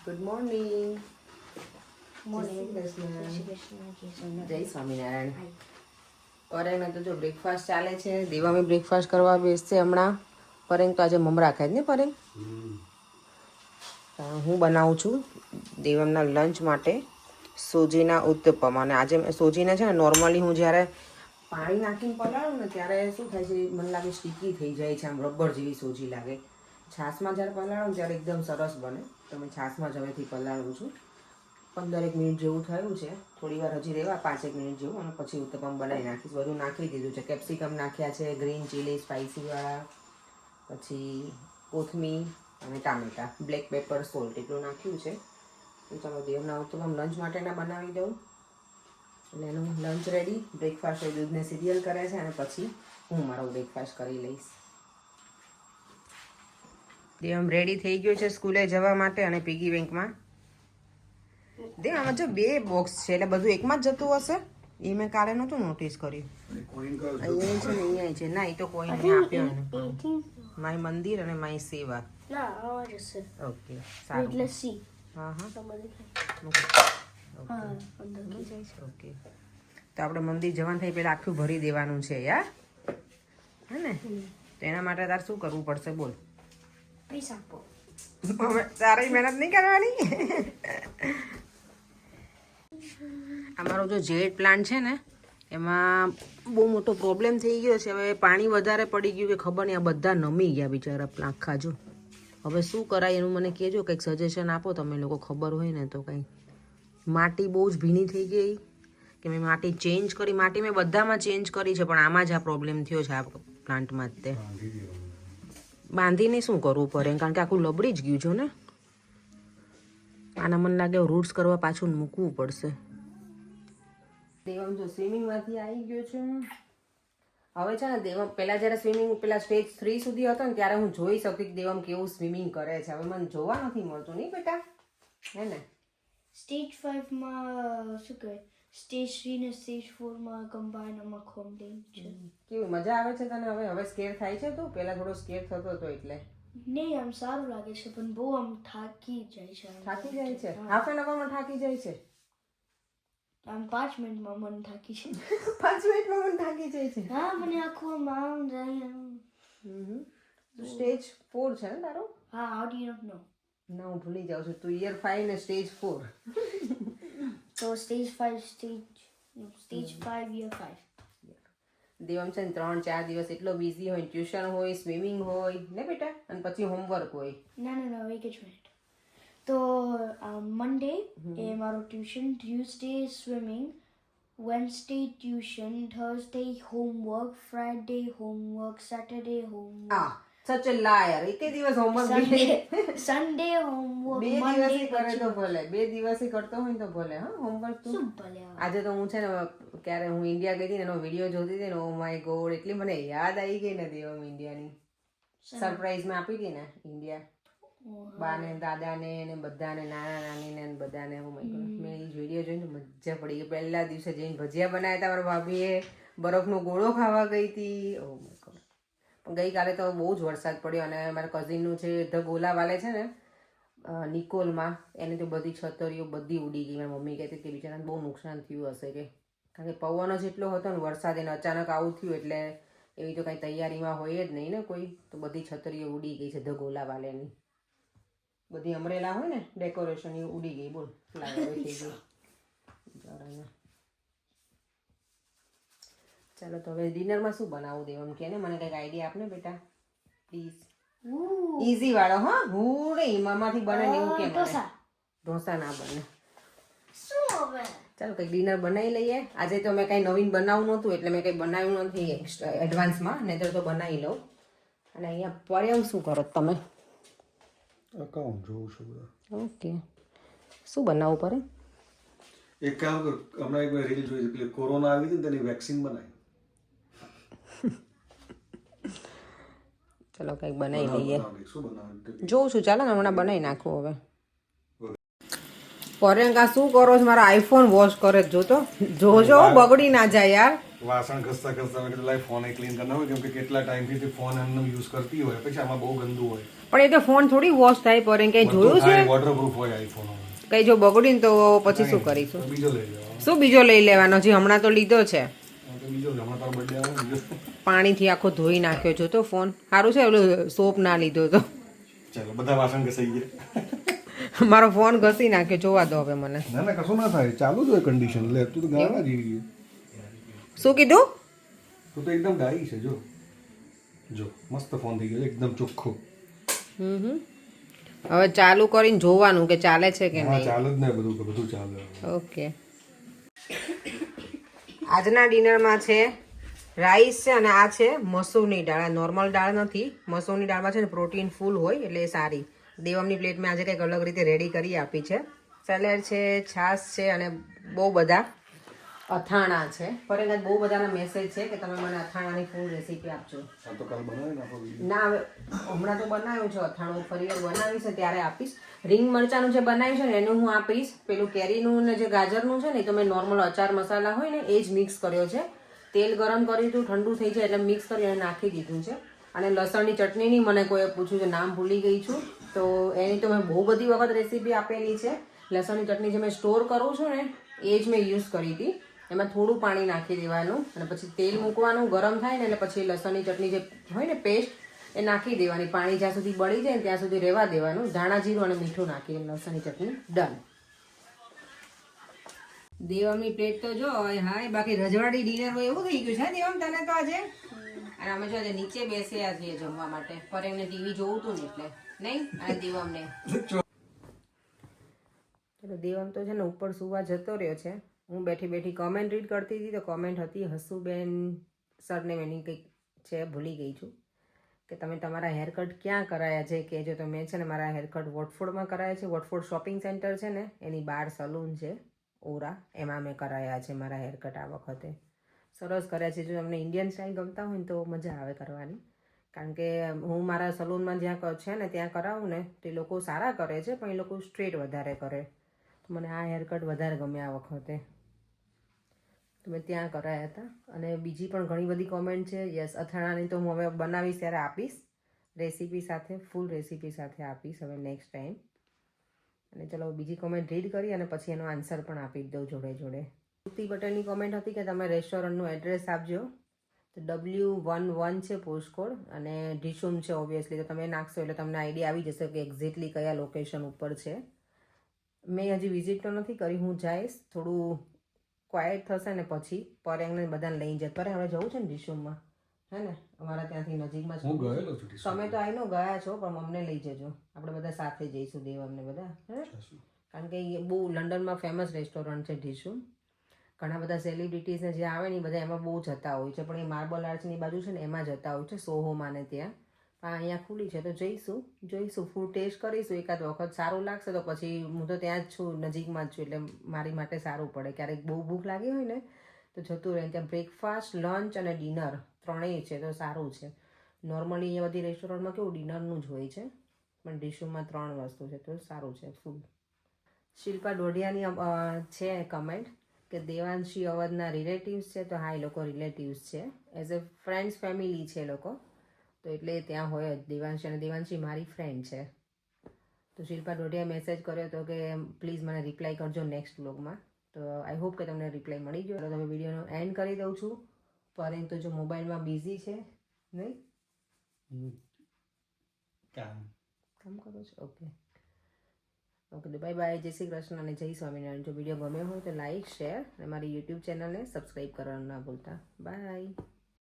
Good morning. Morning. જય સ્વામિનારાયણ. પરેંગને તો જો બ્રેકફાસ્ટ ચાલે છે. દેવામે બ્રેકફાસ્ટ કરવા બેસશે હમણાં. પરેંગ તો આજે મમરા ખાય ને પરેંગ. હું બનાવું છું દેવમના લંચ માટે સોજીના ઉત્તપમ. અને આજે સોજીને છે ને નોર્મલી હું જ્યારે પાણી નાખીને પલાળું ને ત્યારે શું થાય છે, મને લાગે સ્ટીકી થઈ જાય છે, આમ રબર જેવી સોજી લાગે. છાશમાં જ્યારે પલાળું ત્યારે એકદમ સરસ બને. તો મેં છાશમાં જ હવેથી પલાળું છું. 15 મિનિટ જેવું થયું છે. થોડી વાર હજી રહેવા 5 મિનિટ જેવું, અને પછી ઉત્તપમ બનાવી નાખીશ. બધું નાખી દીધું છે. કેપ્સિકમ નાખ્યા છે, ગ્રીન ચીલી સ્પાઇસીવાળા, પછી કોથમીર અને ટામેટા, બ્લેક પેપર, સોલ્ટ એટલું નાખ્યું છે. તો ચાલો દેવના ઉત્તપમ લંચ માટેના બનાવી દઉં. એટલે એનું લંચ રેડી. બ્રેકફાસ્ટ એ દૂધને સિરિયલ કરે છે અને પછી હું મારો બ્રેકફાસ્ટ કરી લઈશ. દેવમ રેડી થઈ ગયો છે સ્કૂલે જવા માટે. અને પીગી બેંકમાં દેવ આમાં જો 2 બોક્સ છે, એટલે બધું એકમાં જ જતું હશે. એ મેં કાલે નહોતું નોટિસ કર્યું. અહીંયા છે ને અહીંયા છે. ના, એ તો કોઈ નહીં આપ્યો એને. માય મંદિર અને માય સેવા. ઓકે, સારું. હા હા, ઓકે. તો આપણે મંદિર જવાનું થાય પહેલાં આખું ભરી દેવાનું છે યાર, હે ને? તો એના માટે તારે શું કરવું પડશે બોલ? હવે તારી મહેનત નહીં કરવાની. અમારો જો જેડ પ્લાન્ટ છે ને, એમાં બહુ મોટો પ્રોબ્લેમ થઈ ગયો છે. હવે પાણી વધારે પડી ગયું કે ખબર નહીં, આ બધા નમી ગયા બિચારા આખા. જો હવે શું કરાય એનું મને કહેજો, કંઈક સજેશન આપો તમે લોકો, ખબર હોય ને તો કંઈ. માટી બહુ જ ભીની થઈ ગઈ કે મેં માટી ચેન્જ કરી. માટી મેં બધામાં ચેન્જ કરી છે, પણ આમાં જ આ પ્રોબ્લેમ થયો છે, આ પ્લાન્ટમાં જ. તે બાંધીને શું કરવું પડે, કારણ કે આખું લબડી જ ગયું છે ને. આના મને લાગે રૂટ્સ કરવા પાછું મૂકવું પડશે. દેવમ જો સ્વિમિંગમાંથી આવી ગયો છે. હવે છે ને દેવમ પહેલાં જ્યારે સ્વિમિંગ પેલા સ્ટેજ 3 સુધી હતો ને, ત્યારે હું જોઈ શકતી કે દેવમ કેવું સ્વિમિંગ કરે છે. હવે મને જોવા નથી મળતું નહીં બેટા, હે ને? સ્ટેજ 5 માં શું કહે, સ્ટેજ 3 ને સ્ટેજ 4 માં કમ્બાઈનમાં કોમ્બિંગ છે. કેવી મજા આવે છે તને હવે? હવે સ્કેર થાય છે તું? પહેલા થોડો સ્કેર થતો હતો એટલે. નહીં, આમ સારું લાગે છે, પણ બહુ આમ થાકી જાય છે. થાકી જાય છે? હાફ એન અવરમાં થાકી જાય છે? આમ 5 મિનિટમાં મન થાકી છે. 5 મિનિટમાં મને થાકી જાય છે? હા, મને આખું આમ જાય. સ્ટેજ 4 છે ને તારો? હા, હાઉ ડુ યુ નો? ના, હું ભૂલી જાઉં છું. તું યર 5 ને સ્ટેજ 4. તો સ્ટેજ 5 સ્ટેજ 5 યર 5. દેવમ છે ને 3-4 દિવસ એટલો બિઝી હોય, ટ્યુશન હોય, સ્વિમિંગ હોય ને બેટા, અને પછી હોમવર્ક હોય. ના, એક જ મિનિટ. તો મંડે એ મારો tuition, Tuesday swimming, Wednesday tuition, Thursday homework, Friday homework, Saturday homework. આ સચ અ લાયર. એક દિવસ હોમવર્ક સન્ડે હોમવર્ક. 2 દિવસે કરે તો ભલે, 2 દિવસે કરતો હોય તો ભલે. હા, હોમવર્ક તું. શું ભલે? આજે તો હું છે ને, ક્યારે હું ઇન્ડિયા ગઈ હતી ને, એનો વિડીયો જોતી હતી ને, ઓ માય ગોડ, એટલી મને યાદ આવી ગઈ ને દેવમ ઇન્ડિયાની. સરપ્રાઈઝ માં આપી હતી ને ઇન્ડિયા, બાને દાદાને ને બધાને, નાના નાની ને બધાને. ઓ માય ગોડ, મેં એ વિડીયો જોઈને મજા પડી ગઈ. પહેલા દિવસે જઈને ભજીયા બનાવ્યા હતા મારા ભાભીએ, બરફનો ગોળો ખાવા ગઈ હતી. Oh my God. પણ ગઈકાલે તો બહુ જ વરસાદ પડ્યો. અને મારા કઝિનનું છે ધ ગોલાવાલે છે ને નિકોલમાં, એને તો બધી છતરીઓ બધી ઉડી ગઈ. મારી મમ્મી કહેતી કે બિચારાને બહુ નુકસાન થયું હશે, કે કારણ કે પવન જ એટલો હતો ને, વરસાદ એને અચાનક આવું થયું, એટલે એવી તો કાંઈ તૈયારીમાં હોય જ નહીં ને કોઈ. તો બધી છતરીઓ ઉડી ગઈ છે ધ ગોલાવાલેની. બધી અમરેલા હોય ને ડેકોરેશન, એ ઉડી ગઈ. બોલ, ફ્લાવર થઈ ગઈ. ચાલો તો હવે ડિનરમાં શું બનાવું દેવમ કે ને, મને કંઈક આઈડિયા આપને બેટા પ્લીઝ. ઈઝી વાળો. હા, હું નહીં મામાથી બને ને એવું કે ઢોસા ના બને. ચાલો કંઈક ડિનર બનાવી લઈએ. આજે તો મેં કંઈ નવીન બનાવવું નહોતું, એટલે મેં કંઈ બનાવ્યું નથી એક્સ્ટ્રા એડવાન્સમાં, નહીં તો બનાવી લઉં. અને અહીંયા પર્યમ શું કરો તમે? અકાઉન્ટ જોઉં છું બધા. ઓકે, શું બનાવવું પડે? એક કામ કર, હમણાં એક રીલ જોઈ હતી, કોરોના આવી હતી ને તેની વેક્સિન બનાવી. ચલો કંઈક બનાવી લઈએ. શું બનાવે જોઉં છું, ચાલો ને હમણાં બનાવી નાખું. હવે પર્યંકા શું કરો છો? મારો આઈફોન વોશ કરે જોતો, જોજો બગડી ના જાય યાર. વાસણ ઘસતા મેં કીધું લાઈ ફોન ક્લીન કરવાનો હોય, કેમ કે કેટલા ટાઈમથી ફોન એમને યુઝ કરતી હોય, પછી આમાં બહુ ગંદુ હોય. પણ એ તો ફોન થોડી વોશ થાય પર કઈ જોયું છે વોટરપ્રૂફ હોય આઈફોન કઈ જો બગડ્યું ને તો પછી શું કરીશું બીજો લઈ લેવાનો શું બીજો લઈ લેવાનો છે હમણાં તો લીધો છે બીજો હમણાં તારો બર્થડે આવે ને બીજો પાણીથી આખો ધોઈ નાખ્યો છો તો ફોન સારું છે ઓલું સોપ ના લીધો તો ચાલો બધા વાસણ ઘસાઈ ગયા મારો ફોન ઘસી નાખ્યો જોવા દો હવે મને ના ના કશું ના થાય ચાલુ જ હોય કન્ડિશન લે તું તો ગાવા જેવી શું કીધું તું તો એકદમ ડાઈ છે જો જો મસ્ત ફોન થઈ ગયો એકદમ ચોખ્ખો હવે ચાલુ કરીને જોવાનું કે ચાલે છે કે હા નહીં ચાલે જ ને બધું ચાલે ઓકે આજના ડિનરમાં છે રાઈસ છે અને આ છે મસૂરની દાળ આ નોર્મલ દાળ નથી મસૂરની દાળમાં છે ને પ્રોટીન ફૂલ હોય એટલે એ સારી દેવમની પ્લેટમાં આજે કંઈક અલગ રીતે રેડી કરી આપી છે સેલેડ છે છાશ છે અને બહુ બધા અથાણા છે ફરી બહુ બધાના મેસેજ છે કે તમે મને અથાણાની ફૂલ રેસીપી આપજો આ તો કાલ બનાવી નાખો ના હવે હમણાં તો બનાવ્યું છે અથાણું ફરી વાર બનાવીશ ને ત્યારે આપીશ રીંગ મરચાંનું જે બનાવ્યું છે ને એનું હું આપીશ પેલું કેરીનું ને જે ગાજરનું છે ને એ તો મેં નોર્મલ અચાર મસાલા હોય ને એ જ મિક્સ કર્યો છે તેલ ગરમ કરી દીધું ઠંડુ થઈ જાય એટલે મિક્સ કરી અને નાખી દીધું છે અને લસણની ચટણીની મને કોઈએ પૂછ્યું છે નામ ભૂલી ગઈ છું તો એની તો મેં બહુ બધી વખત રેસીપી આપેલી છે લસણની ચટણી જે મેં સ્ટોર કરું છું ને એ જ મેં યુઝ કરી હતી એમાં થોડું પાણી નાખી દેવાનું અને પછી તેલ મૂકવાનું ગરમ થાય ને એટલે પછી લસણની ચટણી જે હોય ને પેસ્ટ એ નાખી દેવાની પાણી જ્યાં સુધી બળી જાય ને ત્યાં સુધી રહેવા દેવાનું ધાણા જીરું અને મીઠું નાખીને લસણની ચટણી ડન દેવમની પ્લેટ તો જો હા બાકી રજવાડી ડિનર હોય એવું થઈ ગયું છે દેવમ તને તો આજે અને અમે જો આજે નીચે બેસ્યા છીએ જમવા માટે પર એમને ટીવી જોવું હતું ને એટલે નહીં અને દેવમને ચલો દેવમ તો છે ને ઉપર સુવા જતો રહ્યો છે હું બેઠી બેઠી કોમેન્ટ રીડ કરતી હતી તો કોમેન્ટ હતી હસુબેન સરને એની કંઈક છે ભૂલી ગઈ છું કે તમે તમારા હેરકટ ક્યાં કરાયા છે કે જો તમે છે ને મારા હેરકટ વોટફોર્ડમાં કરાયા છે વોટફોર્ડ શોપિંગ સેન્ટર છે ને એની બહાર સલૂન છે ઓરા એમાં મેં કરાયા છે મારા હેરકટ આ વખતે સરસ કર્યા છે જો તમને ઇન્ડિયન સ્ટાઇલ ગમતા હોય ને તો મજા આવે કરવાની કારણ કે હું મારા સલૂનમાં જ્યાં છે ને ત્યાં કરાવું ને તો એ લોકો સારા કરે છે પણ એ લોકો સ્ટ્રેટ વધારે કરે તો મને આ હેરકટ વધારે ગમે આ વખતે તો મેં ત્યાં કરાયા હતા અને બીજી પણ ઘણી બધી કોમેન્ટ છે યસ અથાણાની તો હું હવે બનાવીશ ત્યારે આપીશ રેસીપી સાથે ફૂલ રેસીપી સાથે આપીશ હવે નેક્સ્ટ ટાઈમ અને ચલો બીજી કોમેન્ટ રીડ કરી અને પછી એનો આન્સર પણ આપી દઉં જોડે જોડે શ્રુતિ પટેલની કોમેન્ટ હતી કે તમે રેસ્ટોરન્ટનું એડ્રેસ આપજો તો W11 છે પોસ્ટકોડ અને ઢીશુમ છે ઓબ્વિયસલી તો તમે નાખશો એટલે તમને આઈડિયા આવી જશે કે એક્ઝેક્ટલી કયા લોકેશન ઉપર છે મેં હજી વિઝિટ તો નથી કરી હું જઈશ થોડું ક્વાઇટ થશે ને પછી પરેંગને બધાને લઈ જત પરે હવે જવું છે ને ડિશુમમાં હે ને અમારા ત્યાંથી નજીકમાં હું ગયેલો છું તમે તો આઈ નો ગયા છો પણ અમને લઈ જજો આપણે બધા સાથે જઈશું દેવમને બધા હે કારણ કે એ બહુ લંડનમાં ફેમસ રેસ્ટોરન્ટ છે ડિશુમ ઘણા બધા સેલિબ્રિટીઝને જે આવે ને એ બધા એમાં બહુ જતા હોય છે પણ એ માર્બલ આર્ચની બાજુ છે ને એમાં જતા હોય છે સોહોમાં ને ત્યાં પણ અહીંયા ખુલી છે તો જોઈશું ફૂડ ટેસ્ટ કરીશું એકાદ વખત સારું લાગશે તો પછી હું તો ત્યાં જ છું નજીકમાં જ છું એટલે મારી માટે સારું પડે ક્યારેક બહુ ભૂખ લાગી હોય ને તો જતું રહે ત્યાં બ્રેકફાસ્ટ લંચ અને ડિનર ત્રણેય છે તો સારું છે નોર્મલી અહીંયા બધી રેસ્ટોરન્ટમાં કેવું ડિનરનું જ હોય છે પણ ડિશુમાં 3 વસ્તુ છે તો સારું છે ફૂડ શિલ્પા ડોડિયાની છે કમેન્ટ કે દેવાંશી અવધના રિલેટિવ્સ છે તો હા એ લોકો રિલેટિવ્સ છે એઝ અ ફ્રેન્ડ્સ ફેમિલી છે લોકો તો એટલે ત્યાં હોય જ દેવાંશી અને દેવાંશી મારી ફ્રેન્ડ છે તો શિલ્પા ડોડિયા મેસેજ કર્યો હતો કે પ્લીઝ મને રિપ્લાય કરજો નેક્સ્ટ વ્લોગમાં તો આઈ હોપ કે તમને રિપ્લાય મળી ગયો તો તમે વિડીયોનો એન્ડ કરી દઉં છું પરંતુ જો મોબાઈલમાં બિઝી છે નહીં કામ કરો છો ઓકે તો બાય બાય જય શ્રી કૃષ્ણ અને જય સ્વામિનારાયણ જો વિડીયો ગમ્યો હોય તો લાઈક શેર અને મારી યુટ્યુબ ચેનલને સબસ્ક્રાઈબ કરવાનું ના ભૂલતા બાય